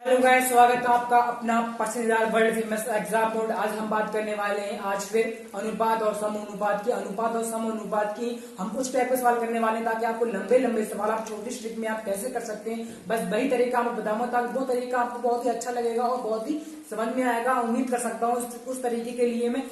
Hello guys, स्वागत है आपका अपना पसंदीदा वर्ल्ड फेमस एग्जाम बोर्ड। आज हम बात करने वाले हैं आज फिर अनुपात और समानुपात की हम कुछ टाइप के सवाल करने वाले हैं ताकि आपको लंबे लंबे सवाल आप छोटी ट्रिक में आप कैसे कर सकते हैं। बस वही तरीका आपको बताऊंगा ताकि वो तरीका आपको बहुत ही अच्छा लगेगा और बहुत ही समझ में आएगा। उम्मीद कर सकता हूँ उस तरीके के लिए मैं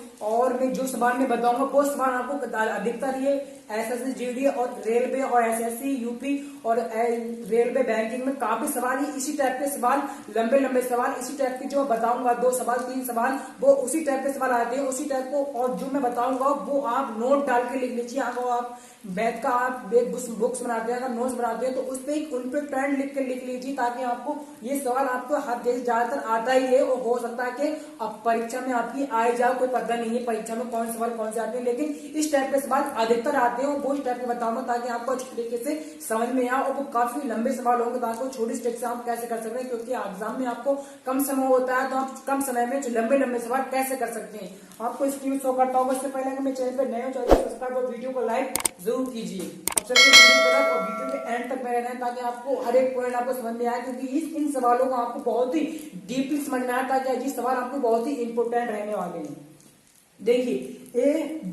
जो सवाल मैं बताऊंगा वो सवाल आपको अधिकतर ये एसएससी जीडी और रेलवे और एसएससी यूपी और रेलवे बैंकिंग में काफी सवाल ही इसी टाइप के सवाल, लंबे लंबे सवाल इसी टाइप के जो बताऊंगा, 2 सवाल 3 सवाल वो उसी टाइप के सवाल आते हैं उसी टाइप को। और जो मैं बताऊंगा वो आप नोट डाल के लिख लीजिए। अगर आप मैथ का आप बुक्स बनाते हैं, अगर नोट्स बनाते हैं तो उस पे ट्रेंड लिख के लिख लीजिए ताकि आपको ये सवाल आपको हर जगह ज्यादातर आता ही है। और हो सकता है कि अब परीक्षा में आपकी आए जाओ, कोई पता नहीं है परीक्षा में कौन सवाल कौन से आते हैं, लेकिन इस टाइप के सवाल अधिकतर आते हैं और वो इस टाइप के बताऊंगा ताकि आपको अच्छी तरीके से समझ में आए। और वो काफी लंबे सवाल होंगे ताकि छोटी स्टेप से आप कैसे कर सकते हैं, क्योंकि एग्जाम में आपको कम समय होता है तो आप कम समय में लंबे लंबे सवाल कैसे कर सकते हैं। आपको स्क्रीन शो करता हूँ। इससे पहले अगर मेरे चैनल पर नए हो चैनल को सब्सक्राइब और वीडियो को लाइक जरूर कीजिए। अब चलिए वीडियो की तरफ और वीडियो के एंड तक में रहना है ताकि आपको हर एक पॉइंट आपको समझ में आए, क्योंकि इन सवालों को आपको बहुत ही डीपली समझना है ताकि ये सवाल आपको बहुत ही इंपोर्टेंट रहने वाले हैं। देखिए,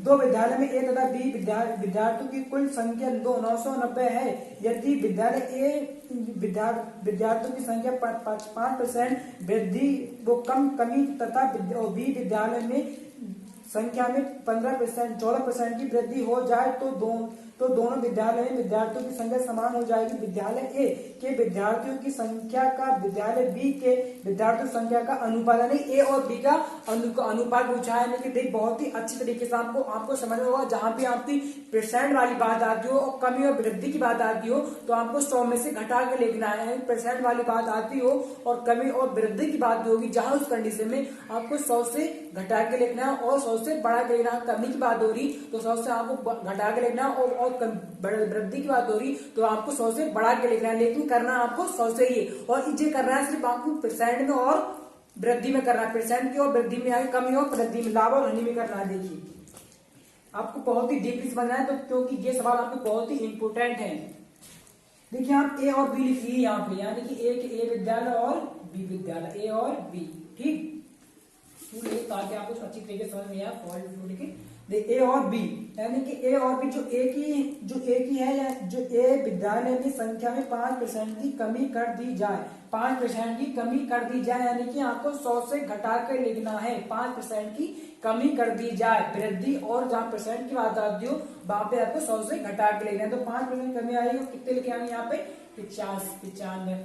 दो विद्यालय में ए तथा बी विद्यार्थियों की कुल संख्या 990 है। यदि विद्यालय ए विद्यार्थियों की संख्या 5% वृद्धि वो कमी तथा बी विद्यालय में संख्या में 15% 14% की वृद्धि हो जाए तो दोनों विद्यालय में विद्यार्थियों की संख्या समान हो जाएगी। विद्यालय ए के विद्यार्थियों की संख्या का विद्यालय बी के विद्यार्थियों की संख्या का अनुपात, यानी ए और बी का अनुपात पूछा है। लेकिन देख बहुत ही अच्छी तरीके से आपको समझ में होगा। जहां भी आपकी परसेंट वाली बात आती हो और कमी और वृद्धि की बात आती हो तो आपको 100 में से घटा के लिखना है। परसेंट वाली बात आती हो और कमी और वृद्धि की बात होगी, जहां उस कंडीशन में आपको 100 से घटा के लिखना है और 100 से बढ़ा के लिखना। कमी की बात हो रही तो 100 से आपको घटा के लिखना और वृद्धि की बात हो रही तो आपको 100 से बढ़ा के लिखना है, लेकिन करना आपको 100 से ही है। और ये करना है सिर्फ आपको परसेंट में और वृद्धि में करना है, परसेंट की और वृद्धि में आगे कमी और वृद्धि में, लाभ और हानि में करना है। देखिए आपको बहुत ही डीपली समझना है तो, क्योंकि ये सवाल आपको बहुत ही इंपोर्टेंट है। देखिए आप ए और बी लिखिए यहाँ पे, यानी कि ए विद्यालय और बी विद्यालय, ए और बी, ठीक, ताकि आपको अच्छी तरीके से समझ में आए। फॉल्ट लिखे ए और बी, यानी कि ए और बी जो ए की है या जो ए विद्यालय में संख्या में 5% की कमी कर दी जाए, 5% की कमी कर दी जाए, यानी कि आपको 100 से घटा कर लिखना है। 5% की कमी कर दी जाए वृद्धि, और जहां परसेंट की बात आती हो वहां पे आपको 100 से घटा के लिखना है। तो 5% कमी आएगी, कितने लिखे आएंगे यहाँ पे 95,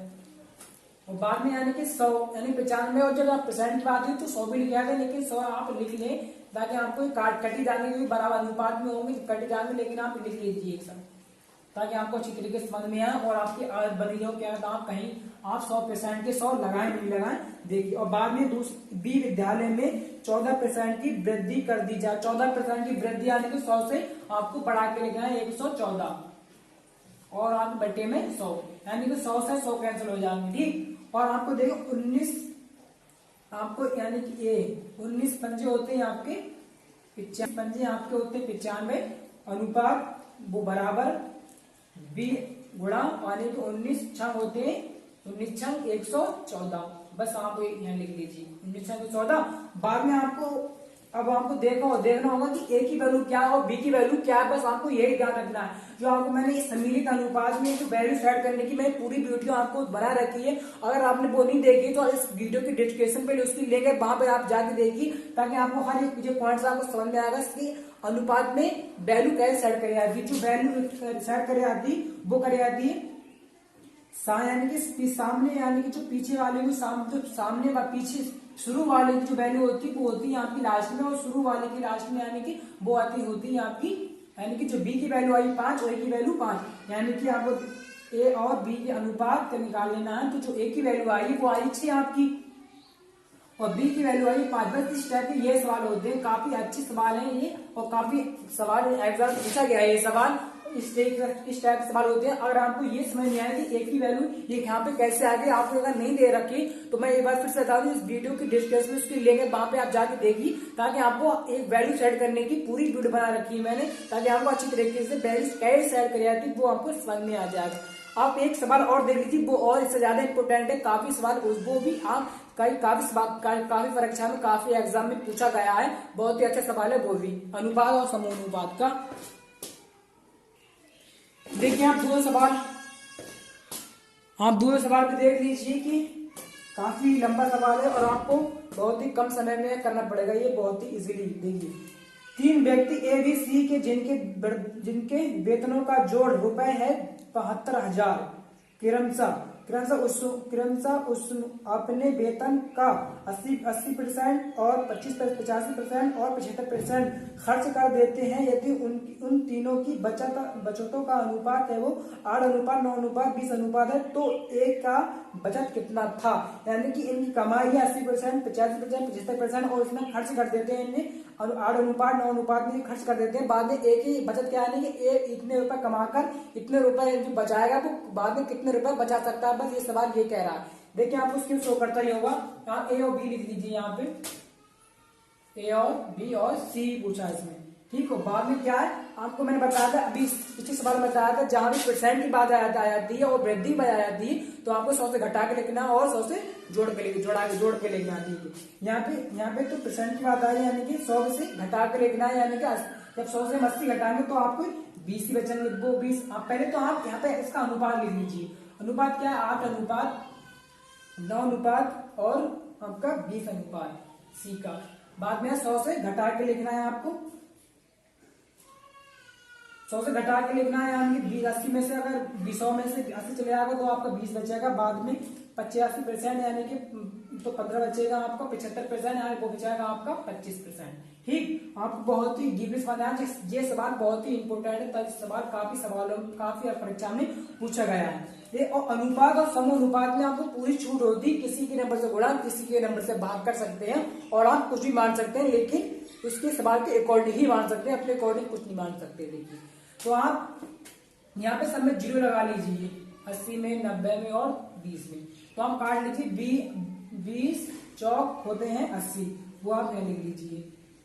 और बाद में यानी कि 100 यानी 95, और जब आप परसेंट की बात हुई तो 100 भी लिखे आते, लेकिन 100 आप लिख लें ताकि आपको कटी जाएंगे बराबर अनुपात में होंगे, कटी जाएंगे, लेकिन आप लिख लीजिए एक साथ ताकि आपको अच्छी तरीके से समझ में आए और आपकी आदत बनी हो। क्या आप कहीं आप 100% के 100 लगाएं नहीं लगाएं, देखिए। और बाद में बी विद्यालय में 14% की वृद्धि कर दी जाए। 14% की वृद्धि यानी कि 100 से आपको बढ़ा के लिखना है 114 और आप बटे में 100, यानी कि 100 से 100 कैंसिल हो जाएंगे, ठीक। और आपको देखो 19 आपको यानी कि 19 पंजे होते हैं आपके 95 पंजे आपके होते हैं 95, अनुपात वो बराबर बी गुणा यानी कि 19 छंग होते हैं 19 छंग 114। बस आप यहाँ लिख लीजिए 19 छंग 114। बाद में आपको देखना होगा कि ए की वैल्यू क्या है और बी की वैल्यू क्या है। बस आपको यही ध्यान रखना है। जो आपको मैंने सम्मिलित अनुपात में जो वैल्यू सेट करने की मैंने पूरी वीडियो आपको बना रखी है, अगर आपने वो नहीं देखी तो इस वीडियो की डिस्क्रिप्शन पे उसकी लिंक है, वहां पे आप जाके देखिए ताकि आपको हर एक जो पॉइंट्स आपको समझ में आएगा कि अनुपात में वैल्यू कैसे सेट करी जाती है। जो वैल्यू सेट करी जाती वो करी जाती है यानी कि सामने, यानी कि जो पीछे वाले को सामने व पीछे शुरू वाले की जो वैल्यू होती है वो होती है आपकी लास्ट में, और शुरू वाले की लास्ट में यानी कि वो होती है आपकी, यानी कि जो बी की वैल्यू आई 5 और ए की वैल्यू 5, यानी कि आपको ए और बी के अनुपात का निकाल लेना है। तो जो ए की वैल्यू आई वो आई 6 आपकी और बी की वैल्यू आई 5। बस इस टाइप के ये सवाल होते हैं, काफी अच्छे सवाल हैं ये और काफी सवाल एग्जाम पूछा गया है ये सवाल। इस टाइप के सवाल होते हैं। अगर आपको ये समझ नहीं आया कि ए की वैल्यू ये यहाँ पे कैसे आ गई, आपको अगर नहीं दे रखी तो मैं एक बार फिर से बता दूं, इस वीडियो की डिस्क्रिप्शन में उसकी लिंक है, वहां पे आप जाके देखिए ताकि आपको एक वैल्यू सेट करने की पूरी वीडियो बना रखी है मैंने, ताकि आपको अच्छी तरीके से वैल्यू कैसे सेट करी जाती है वो आपको समझ में आ जाएगा। आप एक सवाल और देख लीजिए, वो और इससे ज्यादा इंपोर्टेंट है। काफी सवाल वो भी आप काफी परीक्षा में, काफी एग्जाम में पूछा गया है। बहुत ही अच्छा सवाल है वो भी, अनुपात और समूहानुपात का। देखिए आप दो सवाल भी देख लीजिए कि काफी लंबा सवाल है और आपको बहुत ही कम समय में करना पड़ेगा, ये बहुत ही इजीली। देखिए, 3 व्यक्ति ए बी सी के जिनके वेतनों का जोड़ रुपए है 72,000 क्रमशः अपने वेतन का 80% और 85% और 75% खर्च कर देते हैं। यदि उन तीनों की बचतों का अनुपात है वो 8:9:20 है, तो ए का बचत कितना था? यानी कि इनकी कमाई है 80%, 85%, 75% और इसमें खर्च कर देते हैं, इनमें 8:9 में खर्च कर देते हैं। बाद में ए की बचत क्या है कि ए इतने रुपए कमाकर इतने रुपए जो बचाएगा वो बाद में कितने रुपए बचा सकता है, बस ये सवाल ये कह रहा है। देखिए आपको स्क्रीन शो करता ही होगा, यहाँ ए और बी लिख लीजिए, यहाँ पे ए और बी और सी पूछा इसमें, ठीक हो। बाद में क्या है आपको मैंने बताया था, अभी पिछले सवाल में बताया था, जहां भी परसेंट की बात आ जाती है और वृद्धि की बात आ जाती है तो आपको 100 से घटा के लिखना और 100 से जोड़ के लिखना, ठीक है। यहाँ पे तो परसेंट की बात आई, यानी कि 100 से घटा के लिखना है, यानी कि जब 100 से 80 घटाएंगे तो आपको 20 ही बचेंगे, वो 20। पहले तो आप यहाँ पे इसका अनुपात लिख लीजिए। अनुपात क्या है? 8:9 और आपका 20 सी का। बाद में 100 से घटा के लिखना है आपको, 100 से घटा के लिखना है, यानी कि 80 में से अगर 100 में से 80 चले जाएगा तो आपका 20 बचेगा। बाद में 85% यानी कि तो 15 बचेगा आपका, 75% यानी वो बचेगा आपका 25%, ठीक। आपको बहुत ही डीपली सवाल है, ये सवाल बहुत ही इंपोर्टेंट है, तब सवाल काफी परीक्षा में पूछा गया है। और अनुपात और समूहानुपात में आपको पूरी छूट होती है, किसी के नंबर से गुणा, किसी के नंबर से भाग कर सकते हैं और आप कुछ भी मान सकते हैं, लेकिन उसके सवाल के अकॉर्डिंग ही मान सकते हैं, अपने अकॉर्डिंग कुछ नहीं मान सकते। देखिए तो आप यहाँ पे सब में 0 लगा लीजिए, 80 में, 90 में और 20 में, तो आप काट लीजिए। 20 चौक होते हैं 80, वो आप यहाँ लिख लीजिए।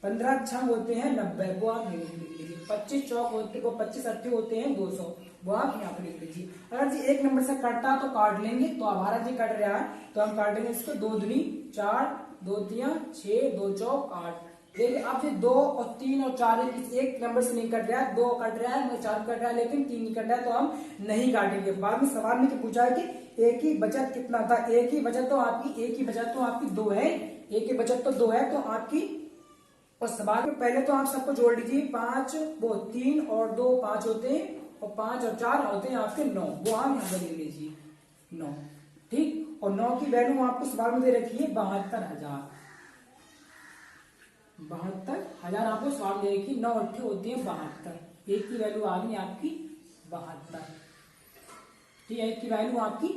15 छंग होते हैं 90, वो आप यहाँ लिख लीजिए। 25 चौक होते, वो 25 अट्ठे होते हैं 200, वो आप यहाँ पे लिख लीजिए। अगर जी एक नंबर से कटता तो काट लेंगे, तो हमारा जी कट रहा है तो हम काटेंगे इसको 2 दूनी 4, 2 तिया 6, 2 चौक 8। देखिए अब ये 2 और 3 और 4 एक नंबर से नहीं कट रहा है, 2 कट रहा है, 4 कट रहा है, लेकिन 3 नहीं कट रहा है, तो हम नहीं काटेंगे। बाद में सवाल में पूछा है कि ए की बचत कितना था? ए की बचत तो आपकी 2 है, ए की बचत तो 2 है, तो आपकी, और सवाल में पहले तो आप सबको जोड़ लीजिए। 5 वो 3 और 2 5 होते हैं, और 5 और 4 होते हैं आपके 9, वो आप यहाँ पर ले लीजिए 9, ठीक। और 9 की वैल्यू आपको सवाल में दे रखी है 72,000, 72,000 आपको सवाल में दे रखी है। 9 अट्ठे होती है 72, एक की वैल्यू आ गई आपकी 72, ठीक है। एक की वैल्यू आपकी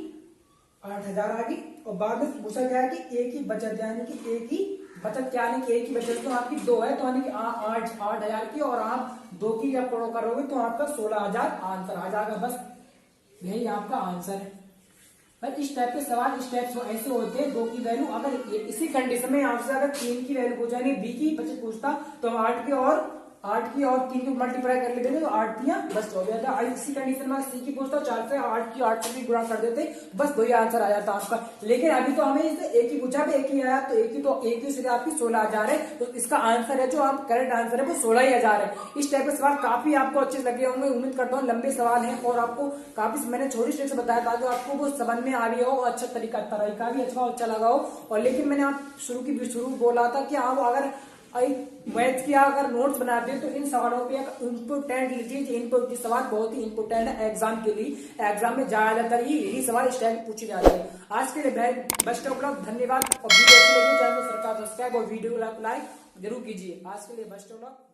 8,000 आ गई। और बाद में पूछा गया है कि ए की बचत, यानी कि ए की बचत क्या है कि ए की बचत तो आपकी 2 है, तो यानी कि 8,000 की, और आप 2 की जब करोगे तो आपका 16,000 आंसर आ जाएगा। बस यही आपका आंसर है। बस इस टाइप के सवाल, इस टाइप से ऐसे होते हैं। 2 की वैल्यू, अगर इसी कंडीशन में आपसे अगर 3 की वैल्यू पूछा, यानी बी की बचत पूछता, तो हम 8 की और 3 की मल्टीप्लाई कर लेते थे, तो 8 दिया बस 14 था। इसी कंडीशन में सी की पूछता 4 से 8 से भी गुणा कर देते, बस 2 ही आंसर आ जाता आपका। लेकिन अभी तो हमें एक ही पूछा, एक ही आया, तो एक ही सीधे आपकी 16,000 है, तो इसका आंसर है, जो आप करेक्ट आंसर है वो 16,000 है। इस टाइप के सवाल काफी आपको अच्छे लगे होंगे, उम्मीद करता हूँ। लंबे सवाल हैं और आपको काफी मैंने छोटी स्टेप से बताया था, जो आपको वो समझ में आ रही हो, अच्छा तरीका भी अच्छा लगा हो। और लेकिन मैंने आप शुरू बोला था कि आप अगर मैथ की अगर नोट्स बनाते हैं तो इन सवालों पे इम्पोर्टेंट लीजिए। इनपुट सवाल बहुत ही इम्पोर्टेंट है एग्जाम के लिए। एग्जाम में ज्यादातर यही सवाल इस टाइप पूछे जाते हैं। आज के लिए बेस्ट ऑफ लक, धन्यवाद। और वीडियो अच्छी लगी चैनल को सब्सक्राइब और वीडियो को लाइक जरूर कीजिए। आज के लिए बेस्ट ऑफ लक।